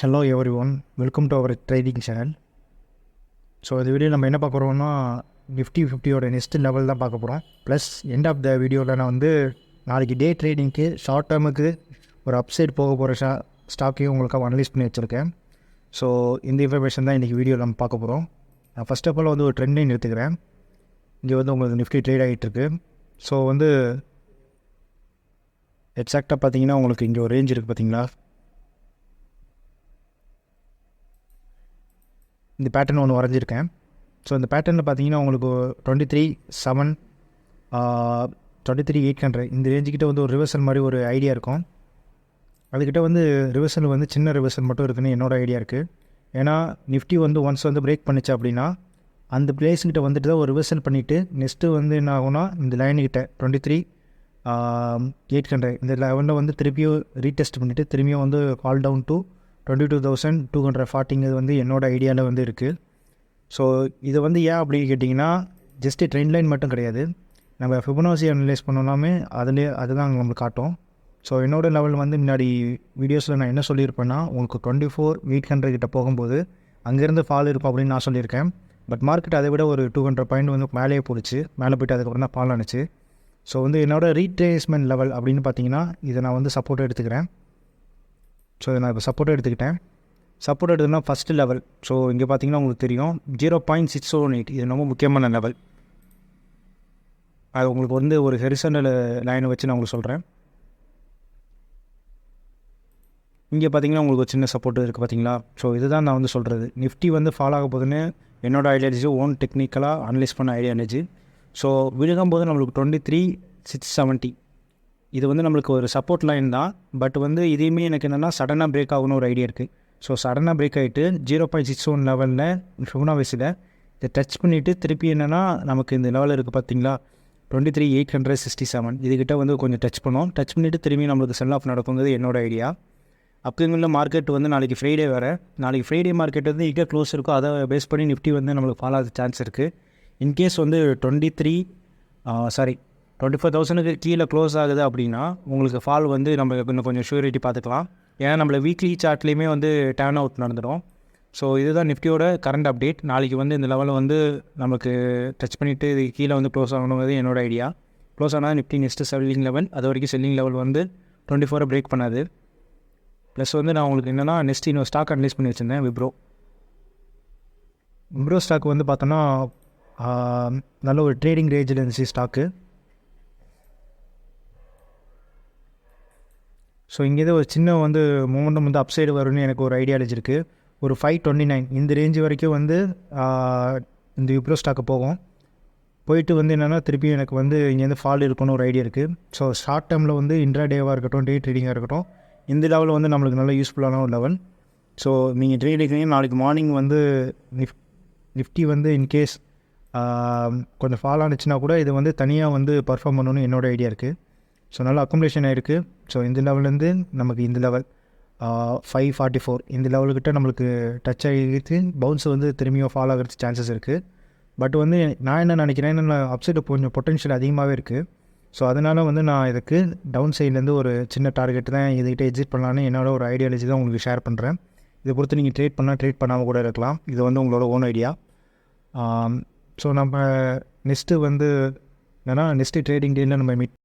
Hello everyone, welcome to our trading channel. So இந்த video நம்ம என்ன பார்க்க போகிறோம்னா நிஃப்டி 50யோட நெக்ஸ்ட் லெவல் தான் பார்க்க போகிறோம். ப்ளஸ் எண்ட் ஆஃப் த வீடியோவில் நான் வந்து நாளைக்கு டே ட்ரேடிங்க்கு ஷார்ட் டேர்முக்கு ஒரு அப்சைட் போக போகிற ஸ்டாக்கையும் உங்களுக்கு அனலைஸ் பண்ணி வச்சுருக்கேன். ஸோ இந்த இன்ஃபர்மேஷன் தான் இன்றைக்கி வீடியோவில் நம்ம பார்க்க போகிறோம். நான் ஃபஸ்ட் ஆஃப் ஆல் வந்து ஒரு ட்ரெண்ட் லைன் எடுத்துக்கிறேன். இங்கே வந்து உங்களுக்கு நிஃப்டி ட்ரேட் ஆகிட்டுருக்கு. ஸோ வந்து எக்ஸாக்டாக பார்த்தீங்கன்னா உங்களுக்கு இங்கே ஒரு ரேஞ்ச் இருக்குது பார்த்தீங்களா. இந்த பேட்டர்ன் ஒன்று வரைஞ்சிருக்கேன். ஸோ இந்த பேட்டர்னில் பார்த்தீங்கன்னா உங்களுக்கு 23,700 23,800 இந்த ரேஞ்சுக்கிட்ட வந்து ஒரு ரிவர்சல் மாதிரி ஒரு ஐடியா இருக்கும். அதுக்கிட்ட வந்து ரிவர்சல் வந்து சின்ன ரிவர்சல் மட்டும் இருக்குதுன்னு என்னோடய ஐடியா இருக்குது. ஏன்னா நிஃப்டி வந்து ஒன்ஸ் வந்து பிரேக் பண்ணிச்சு அப்படின்னா அந்த பிளேஸுக்கிட்ட வந்துட்டு தான் ஒரு ரிவர்சல் பண்ணிவிட்டு நெக்ஸ்ட்டு வந்து என்ன ஆகும்னா இந்த லைனுக்கிட்ட 23,800 இந்த லெவலில் வந்து திருப்பியும் ரீடெஸ்ட் பண்ணிவிட்டு திரும்பியும் வந்து கால் டவுன் டு 22,240 வந்து என்னோடய ஐடியாவில் வந்து இருக்குது. ஸோ இது வந்து ஏன் அப்படின்னு கேட்டிங்கன்னா ஜஸ்ட்டு ட்ரெண்ட் லைன் மட்டும் கிடையாது, நம்ம ஃபிபனாசி அனலைஸ் பண்ணோம்னாமே அதுதான் நம்மளுக்கு காட்டும். ஸோ என்னோடய லெவல் வந்து முன்னாடி வீடியோஸில் நான் என்ன சொல்லியிருப்பேன்னா உங்களுக்கு 24,800 கிட்ட போகும்போது அங்கேருந்து ஃபால் இருக்கும் அப்படின்னு நான் சொல்லியிருக்கேன். பட் மார்க்கெட் அதை விட ஒரு 200 பாயிண்ட் வந்து மேலேயே போயிடுச்சு. மேலே போய்ட்டு அதுக்கப்புறம் தான் ஃபால் ஆனிச்சு. ஸோ வந்து என்னோடய ரீட்ரேஸ்மெண்ட் லெவல் அப்படின்னு பார்த்தீங்கன்னா இதை நான் வந்து சப்போர்ட் எடுத்துக்கிறேன். ஸோ இதை நான் இப்போ சப்போர்ட் எடுத்துக்கிட்டேன். சப்போர்ட் எடுத்துனா ஃபஸ்ட்டு லெவல். ஸோ இங்கே பார்த்தீங்கன்னா உங்களுக்கு தெரியும் 0.608 இது ரொம்ப முக்கியமான லெவல். அது உங்களுக்கு வந்து ஒரு ஹெரிசாண்டல் லைனை வச்சு நான் உங்களுக்கு சொல்கிறேன். இங்கே பார்த்தீங்கன்னா உங்களுக்கு ஒரு சின்ன சப்போர்ட் இருக்குது பார்த்தீங்களா. ஸோ இதுதான் நான் வந்து சொல்கிறது. நிஃப்டி வந்து ஃபாலோ ஆக போதுன்னு என்னோடய ஐடியாலஜி ஓன் டெக்னிக்கலாக அனலைஸ் பண்ண ஐடியாலஜி. ஸோ விழுகும்போது நம்மளுக்கு 23,670 இது வந்து நம்மளுக்கு ஒரு சப்போர்ட் லைன் தான். பட் வந்து இதையுமே எனக்கு என்னென்னா சடனாக பிரேக் ஆகணும்னு ஒரு ஐடியா இருக்குது. ஸோ சடனாக பிரேக் ஆகிட்டு 0.61 லெவலில் ஃபிபனாசியில் இதை டச் பண்ணிவிட்டு திருப்பி என்னென்னா நமக்கு இந்த லெவலில் இருக்குது பார்த்தீங்களா 23,867 இதுக்கிட்ட வந்து கொஞ்சம் டச் பண்ணோம். டச் பண்ணிவிட்டு திரும்பி நம்மளுக்கு செல் ஆஃப் நடக்குங்கிறது என்னோடய ஐடியா. அப்படிங்குள்ள மார்க்கெட் வந்து நாளைக்கு ஃப்ரைடே வேறு. நாளைக்கு ஃப்ரைடே மார்க்கெட் வந்து இங்கே க்ளோஸ் இருக்கும். அதை பேஸ் பண்ணி நிஃப்டி வந்து நம்மளுக்கு ஃபால் ஆக சான்ஸ் இருக்குது. இன்கேஸ் வந்து 24,000 கீழே க்ளோஸ் ஆகுது அப்படின்னா உங்களுக்கு ஃபால் வந்து நம்ம இன்னும் கொஞ்சம் ஷூரிட்டி பார்த்துக்கலாம். ஏன்னா நம்மளை வீக்லி சார்ட்லேயுமே வந்து டேர்ன் அவுட் நடந்துடும். ஸோ இதுதான் நிஃப்டியோட கரண்ட் அப்டேட். நாளைக்கு வந்து இந்த லெவலில் வந்து நமக்கு டச் பண்ணிவிட்டு இது கீழே வந்து க்ளோஸ் ஆகணுங்கிறது என்னோடய ஐடியா. க்ளோஸ் ஆனால் நிஃப்டி நெக்ஸ்ட்டு செல்லிங் லெவல், அது வரைக்கும் செல்லிங் லெவல் வந்து 24 பிரேக் பண்ணாது. ப்ளஸ் வந்து நான் உங்களுக்கு என்னென்னா நெக்ஸ்ட் இன்னொரு ஸ்டாக் அனலைஸ் பண்ணி வச்சுருந்தேன். விப்ரோ ஸ்டாக் வந்து பார்த்தோன்னா நல்ல ஒரு ட்ரேடிங் ரேஞ்சில் இருந்துச்சு ஸ்டாக்கு. ஸோ இங்கேருந்து ஒரு சின்ன வந்து மூமெண்டம் வந்து அப்சைடு வரும்னு எனக்கு ஒரு ஐடியாலஜி இருக்குது. ஒரு 529 இந்த ரேஞ்சு வரைக்கும் வந்து இந்த விப்ரோ ஸ்டாக்கு போகும். போயிட்டு வந்து என்னென்னா திருப்பி எனக்கு வந்து இங்கேருந்து ஃபால் இருக்குன்னு ஒரு ஐடியா இருக்குது. ஸோ ஷார்ட் டேர்மில் வந்து இன்ட்ராடேவாக இருக்கட்டும், டே ட்ரேடிங்காக இருக்கட்டும், இந்த லெவலில் வந்து நம்மளுக்கு நல்ல யூஸ்ஃபுல்லான ஒரு லெவல். ஸோ நீங்கள் ட்ரேடிங் நாளைக்கு மார்னிங் வந்து நிஃப்டி வந்து இன்கேஸ் கொஞ்சம் ஃபால் ஆனிச்சுன்னா கூட இது வந்து தனியாக வந்து பர்ஃபார்ம் பண்ணணுன்னு என்னோடய ஐடியா இருக்குது. ஸோ நல்லா அக்குமுலேஷன் ஆகிருக்கு. ஸோ இந்த லெவல்லேருந்து நமக்கு இந்த லெவல் 544 இந்த லெவலுக்கிட்ட நம்மளுக்கு டச் ஆகிடுச்சு. பவுன்ஸ் வந்து திரும்பியும் ஃபால் ஆகிறது சான்சஸ் இருக்குது. பட் வந்து நான் என்ன நினைக்கிறேன், அப்சைடு கொஞ்சம் பொட்டென்ஷியல் அதிகமாகவே இருக்குது. ஸோ அதனால் வந்து நான் இதுக்கு டவுன் சைட்லேருந்து ஒரு சின்ன டார்கெட் தான் இதுக்கிட்ட எக்ஸிட் பண்ணலான்னு என்னோட ஒரு ஐடியாலஜி தான் உங்களுக்கு ஷேர் பண்ணுறேன். இதை பொறுத்து நீங்கள் ட்ரேட் பண்ணாமல் கூட இருக்கலாம். இது வந்து உங்களோட ஓன் ஐடியா. ஸோ நம்ம நெக்ஸ்ட்டு வந்து என்னென்னா நெக்ஸ்ட்டு ட்ரேடிங் டேயில் நம்ம மீட்